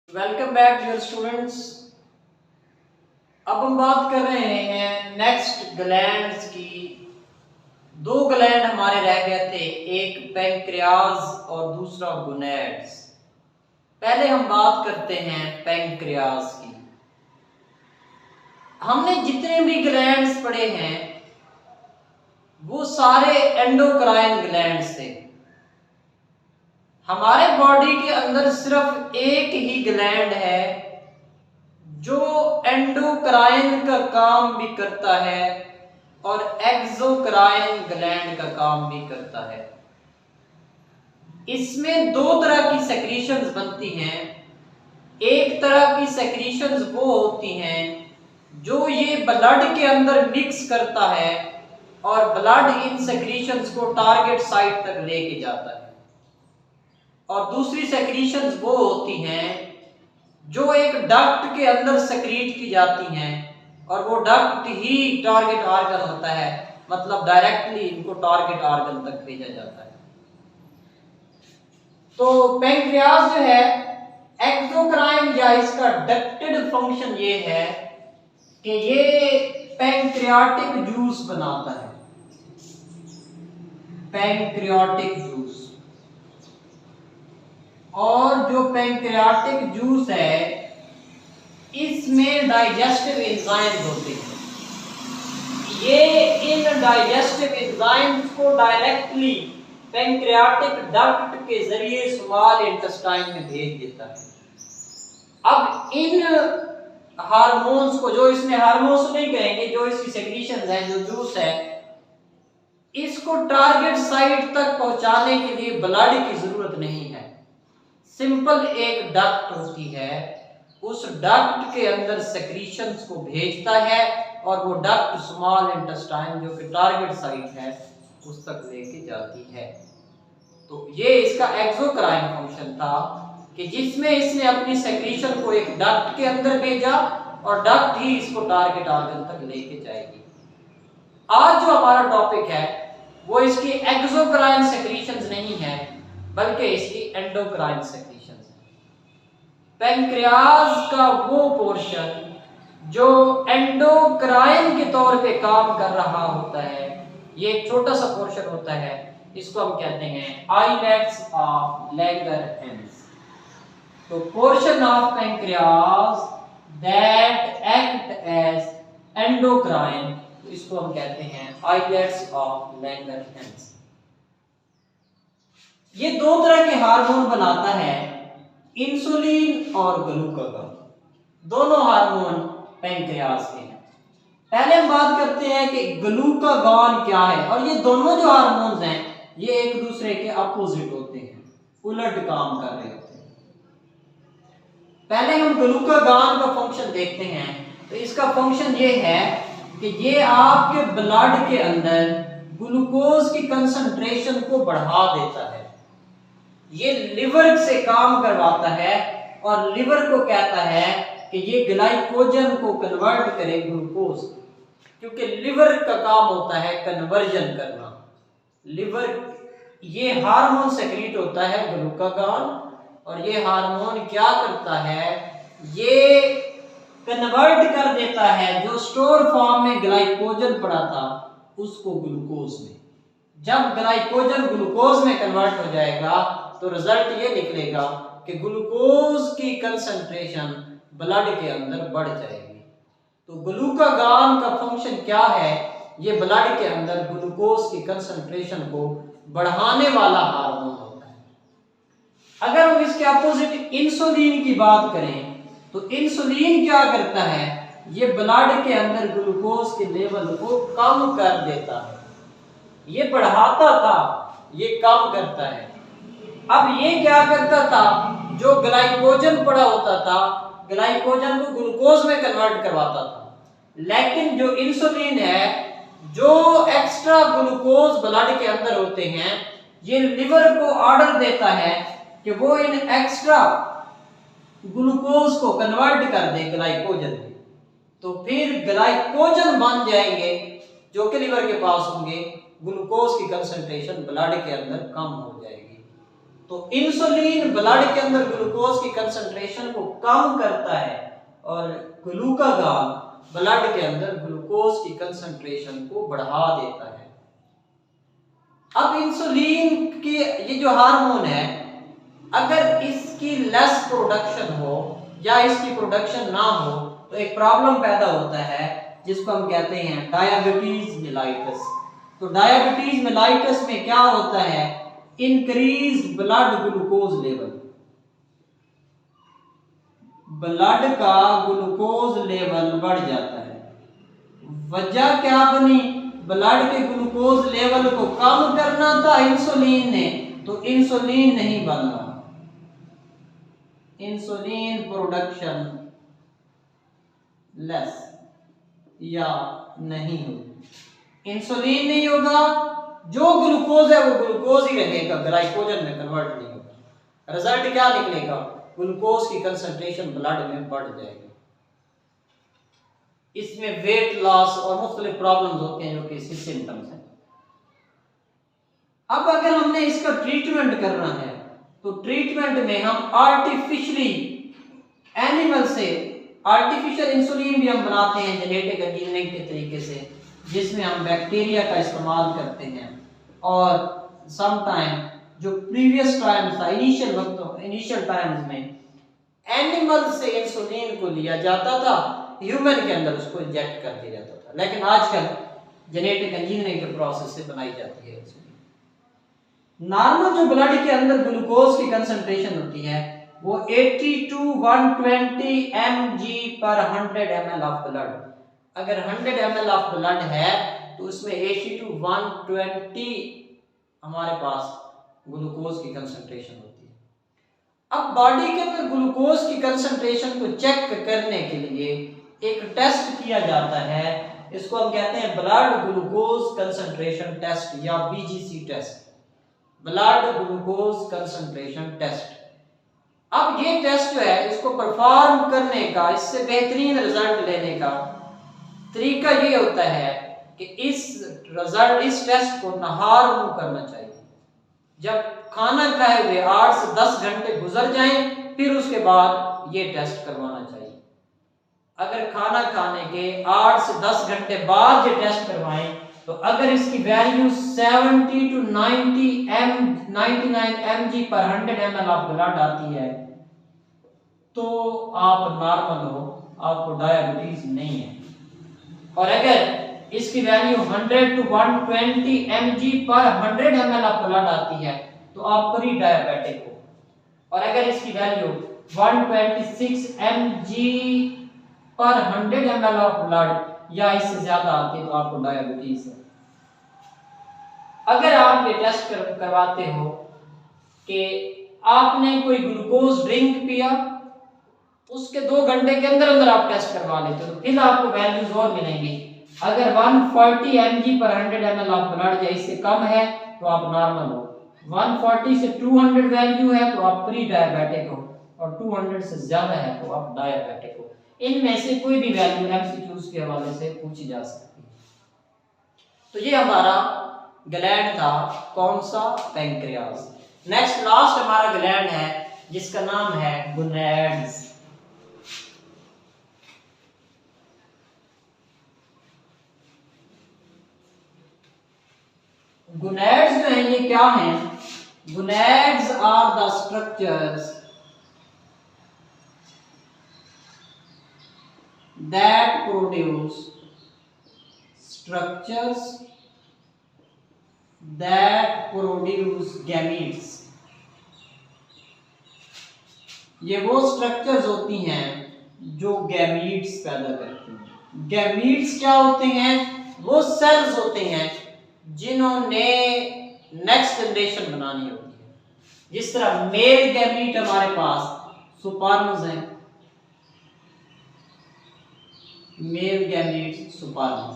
Welcome back dear students. अब हम बात कर रहे हैं नेक्स्ट ग्लैंड्स की। दो ग्लैंड हमारे रह गए थे, एक पैंक्रियाज और दूसरा गोनैड्स। पहले हम बात करते हैं पैंक्रियाज की। हमने जितने भी ग्लैंड्स पढ़े हैं वो सारे एंडोक्राइन ग्लैंड्स थे। हमारे बॉडी के अंदर सिर्फ एक ही ग्लैंड है जो एंडोक्राइन का काम भी करता है और एक्सोक्राइन ग्लैंड का काम भी करता है। इसमें दो तरह की सेक्रीशंस बनती हैं। एक तरह की सेक्रीशंस वो होती हैं जो ये ब्लड के अंदर मिक्स करता है और ब्लड इन सेक्रीशंस को टारगेट साइट तक लेके जाता है, और दूसरी सेक्रीशंस वो होती हैं जो एक डक्ट के अंदर सेक्रीट की जाती हैं और वो डक्ट ही टारगेट ऑर्गन होता है, मतलब डायरेक्टली इनको टारगेट ऑर्गन तक भेजा जाता है। तो पैंक्रियाज जो है एक्सोक्राइन या इसका डक्टेड फंक्शन ये है कि ये पैंक्रियाटिक जूस बनाता है, पैंक्रियाटिक जूस। और जो पैंक्रियाटिक जूस है इसमें डाइजेस्टिव एंजाइम्स होते हैं। ये इन डाइजेस्टिव एंजाइम्स को डायरेक्टली पैंक्रियाटिक डक्ट के जरिए स्मॉल इंटेस्टाइन में भेज देता है। अब इन हार्मोन्स को, जो इसमें हार्मोन्स नहीं कहेंगे, जो इसकी सेक्रीशंस है, जो जूस है, इसको टारगेट साइट तक पहुंचाने के लिए ब्लड की जरूरत नहीं है। सिंपल एक डक्ट होती है, उस डक्ट के अंदर सेक्रीशंस को भेजता है और वो डक्ट स्मॉल इंटेस्टाइन जो कि टारगेट साइट है उस तक लेके जाती है। तो ये इसका एक्सोक्राइन फंक्शन था कि जिसमें इसने अपनी सेक्रीशन को एक डक्ट के अंदर भेजा और डक्ट ही इसको टारगेट ऑर्गन तक लेके जाएगी। आज जो हमारा टॉपिक है वो इसकी एक्सोक्राइन सेक्रीशंस नहीं है बल्कि इसकी एंडोक्राइन सेक्रीशंस है। पैंक्रियाज का वो पोर्शन जो एंडोक्राइन के तौर पे काम कर रहा होता है, ये एक छोटा सा पोर्शन होता है, इसको हम कहते हैं आइलेट्स ऑफ लैंगरहैंस। तो portion of pancreas that act as endocrine, इसको हम कहते हैं आइलेट्स ऑफ लैंगरहैंस। ये दो तरह के हार्मोन बनाता है, इंसुलिन और ग्लूकागॉन। दोनों हार्मोन पैंक्रियाज के हैं। पहले हम बात करते हैं कि ग्लूकागॉन क्या है। और ये दोनों जो हार्मोन्स हैं ये एक दूसरे के अपोजिट होते हैं, उलट काम कर रहे होते हैं। पहले हम ग्लूकागॉन का फंक्शन देखते हैं। तो इसका फंक्शन ये है कि ये आपके ब्लड के अंदर ग्लूकोज की कंसंट्रेशन को बढ़ा देता है। ये लिवर से काम करवाता है और लिवर को कहता है कि ये ग्लाइकोजन को कन्वर्ट करे ग्लूकोज, क्योंकि लिवर का काम होता है कन्वर्जन करना। लिवर, ये हार्मोन सेक्रीट होता है ग्लूकागॉन, और ये हार्मोन क्या करता है, ये कन्वर्ट कर देता है जो स्टोर फॉर्म में ग्लाइकोजन पड़ा था उसको ग्लूकोज में। जब ग्लाइकोजन ग्लूकोज में कन्वर्ट हो जाएगा तो रिजल्ट ये निकलेगा कि ग्लूकोज की कंसंट्रेशन ब्लड के अंदर बढ़ जाएगी। तो ग्लूकागॉन का फंक्शन क्या है, ये ब्लड के अंदर ग्लूकोज की कंसंट्रेशन को बढ़ाने वाला हार्मोन होता है। अगर हम इसके अपोजिट इंसुलिन की बात करें तो इंसुलिन क्या करता है, ये ब्लड के अंदर ग्लूकोज के लेवल को कम कर देता है। ये बढ़ाता था, ये कम करता है। अब ये क्या करता था, जो ग्लाइकोजन पड़ा होता था ग्लाइकोजन को ग्लूकोज में कन्वर्ट करवाता था, लेकिन जो इंसुलिन है, जो एक्स्ट्रा ग्लूकोज ब्लड के अंदर होते हैं, ये लिवर को ऑर्डर देता है कि वो इन एक्स्ट्रा ग्लूकोज को कन्वर्ट कर दे ग्लाइकोजन में। तो फिर ग्लाइकोजन बन जाएंगे जो कि लिवर के पास होंगे, ग्लूकोज की कंसंट्रेशन ब्लड के अंदर कम हो जाएगी। तो इंसुलिन ब्लड के अंदर ग्लूकोज की कंसंट्रेशन को कम करता है और ग्लूकागॉन ब्लड के अंदर ग्लूकोज की कंसंट्रेशन को बढ़ा देता है। अब इंसुलिन के ये जो हार्मोन है, अगर इसकी लेस प्रोडक्शन हो या इसकी प्रोडक्शन ना हो तो एक प्रॉब्लम पैदा होता है जिसको हम कहते हैं डायबिटीज मेलाइटस। तो डायबिटीज मेलाइटस में क्या होता है, increase blood glucose level, blood का ग्लूकोज लेवल बढ़ जाता है। वजह क्या बनी, ब्लड के ग्लूकोज लेवल को कम करना था इंसुलिन ने, तो इंसुलिन नहीं बन रहा, इंसुलिन प्रोडक्शन लेस या नहीं होगी, इंसुलिन नहीं होगा, जो ग्लूकोज है वो ग्लूकोज ही रहेगा, ग्लाइकोजन में कन्वर्ट नहीं होगा। रिजल्ट क्या निकलेगा, ग्लूकोज की कंसंट्रेशन ब्लड में बढ़ जाएगी। इसमें वेट लॉस और मुख्तलिफ प्रॉब्लम्स होते हैं जो कि इसके सिम्टम्स हैं। अब अगर हमने इसका ट्रीटमेंट करना है तो ट्रीटमेंट में हम आर्टिफिशियली एनिमल से आर्टिफिशियल इंसुलिन भी हम बनाते हैं जेनेटिक इंजीनियरिंग के तरीके से, जिसमें हम बैक्टीरिया का इस्तेमाल करते हैं। और सम टाइम जो प्रीवियस टाइम्स था, इनिशियल टाइम्स में एनिमल से इंसुलिन को लिया जाता था, ह्यूमन के अंदर उसको इंजेक्ट कर दिया जाता था, लेकिन आजकल जेनेटिक इंजीनियरिंग के प्रोसेस से बनाई जाती है इंसुलिन। नॉर्मल जो ब्लड के अंदर ग्लूकोज की कंसंट्रेशन होती है वो 80 to 120 mg पर 100 ml ऑफ ब्लड। अगर 100 ml ऑफ ब्लड है तो उसमें 80 to 120 हमारे पास ग्लूकोज की कंसंट्रेशन होती है। अब बॉडी के अंदर ग्लूकोज की कंसंट्रेशन को चेक करने के लिए एक टेस्ट किया जाता है, इसको हम कहते हैं ब्लड ग्लूकोज कंसंट्रेशन टेस्ट या BGC test, blood glucose concentration test. अब ये टेस्ट जो है इसको परफॉर्म करने का, इससे बेहतरीन रिजल्ट लेने का तरीका ये होता है कि इस टेस्ट को नहार मुंह करना चाहिए। जब खाना खाए हुए 8 से 10 घंटे गुजर जाएं फिर उसके बाद ये टेस्ट करवाना चाहिए। अगर खाना खाने के 8 से 10 घंटे बाद ये टेस्ट करवाएं तो अगर इसकी वैल्यू 70 to 99 mg पर 100 ml ऑफ ब्लड आती है तो आप नॉर्मल हो, आपको डायबिटीज नहीं है। और अगर इसकी वैल्यू 100 to 120 mg पर 100 ml ऑफ ब्लड आती है तो आप प्री डायबिटिक हो। और अगर इसकी वैल्यू 126 mg पर 100 ml ऑफ ब्लड या इससे ज्यादा आती है तो आपको डायबिटीज है। अगर आप ये टेस्ट करवाते हो कि आपने कोई ग्लूकोज ड्रिंक पिया, उसके 2 घंटे के अंदर अंदर आप टेस्ट करवा लेते हो तो फिर आपको वैल्यूज और मिलेंगी। अगर 140 mg पर 100 ml ऑफ ब्लड या इससे कम है तो आप नॉर्मल हो, 140 से 200 वैल्यू है तो आप प्री डायबिटिक हो, और 200 से ज्यादा है तो आप डायबिटिक हो। इनमें से कोई भी वैल्यू एमसीक्यूज के हवाले से पूछी जा सकती है। तो ये हमारा ग्लैंड था, कौन सा, पैंक्रियास। नेक्स्ट लास्ट हमारा ग्लैंड है जिसका नाम है गोनैड्स। गोनैड्स जो है ये क्या हैं, gonads are the structures that produce gametes। ये वो स्ट्रक्चर्स होती हैं जो गैमीट्स पैदा करती हैं। गैमीट्स क्या होते हैं, वो सेल्स होते हैं जिन्होंने नेक्स्ट जनरेशन बनानी होती है। जिस तरह मेल गैमीट हमारे पास सुपर्म्स हैं, मेल गैमीट सुपर्म्स।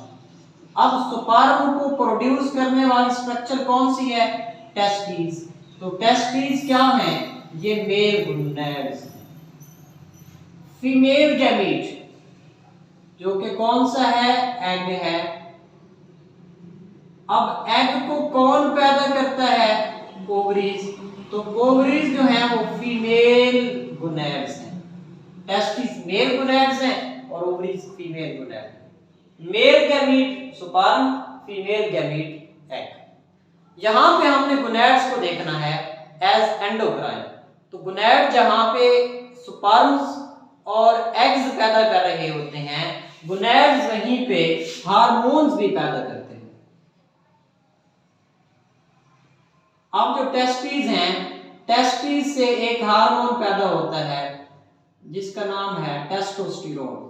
अब सुपर्म को प्रोड्यूस करने वाली स्ट्रक्चर कौन सी है, टेस्टिस। तो टेस्टिस क्या है, ये मेल गोनैड्स। फीमेल गैमीट जो कि कौन सा है, एग है। अब एग को कौन पैदा करता है, ओवरीज। तो ओवरीज जो है वो फीमेल गोनैड्स हैं, टेस्टिस मेल गोनैड्स हैं और ovaries female gonad. Male gamete sperm, female gamete egg. यहां पे हमने गोनैड्स को देखना है एज एंडोक्राइन। तो गोनैड जहां पे स्पर्म्स और एग्स पैदा कर रहे होते हैं, गोनैड्स वहीं पे हार्मोन्स भी पैदा करते हैं। अब जो टेस्टिस हैं, टेस्टिस से एक हार्मोन पैदा होता है जिसका नाम है टेस्टोस्टेरोन।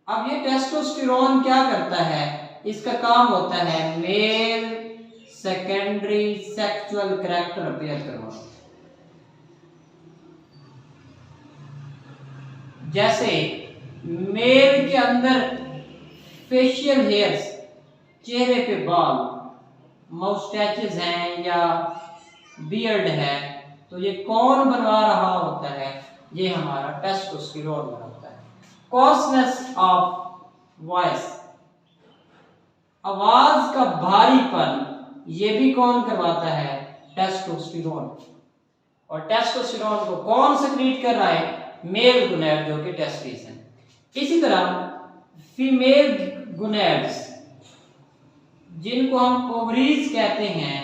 अब ये टेस्टोस्टेरोन क्या करता है? इसका काम होता है male secondary sexual character appear करवाना। जैसे मेल के अंदर फेशियल हेयर्स, चेहरे पे बाल, माउस्टैचेस हैं या बियर्ड है, तो ये कौन बनवा रहा होता है? ये हमारा टेस्टोस्टेरोन बनाता है। कॉर्सनेस ऑफ वॉइस, आवाज का भारीपन, ये भी कौन करवाता है? टेस्टोस्टेरोन। और टेस्टोस्टेरोन को कौन सिक्रीट कर रहा है? मेल गोनैड जो कि टेस्टिस हैं। इसी तरह फीमेल गोनैड्स जिनको हम ओवरीज कहते हैं,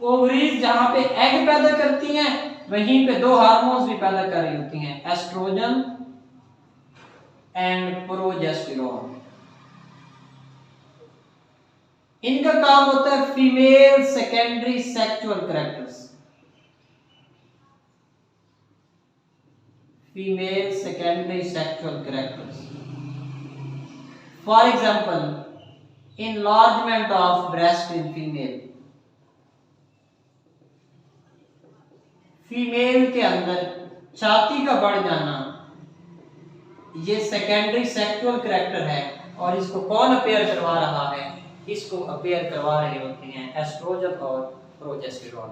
ओवरीज जहां पे एग पैदा करती हैं वहीं पे दो हार्मोन्स भी पैदा कर रही होती हैं, एस्ट्रोजन एंड प्रोजेस्टेरोन। इनका काम होता है female secondary sexual characters, female secondary sexual characters. For example, enlargement of breast in female, female के अंदर छाती का बढ़ जाना, ये सेकेंडरी सेक्सुअल कैरेक्टर है। और इसको कौन अपेयर करवा रहा है? इसको अपेयर करवा रहे होते हैं एस्ट्रोजन और प्रोजेस्टेरोन।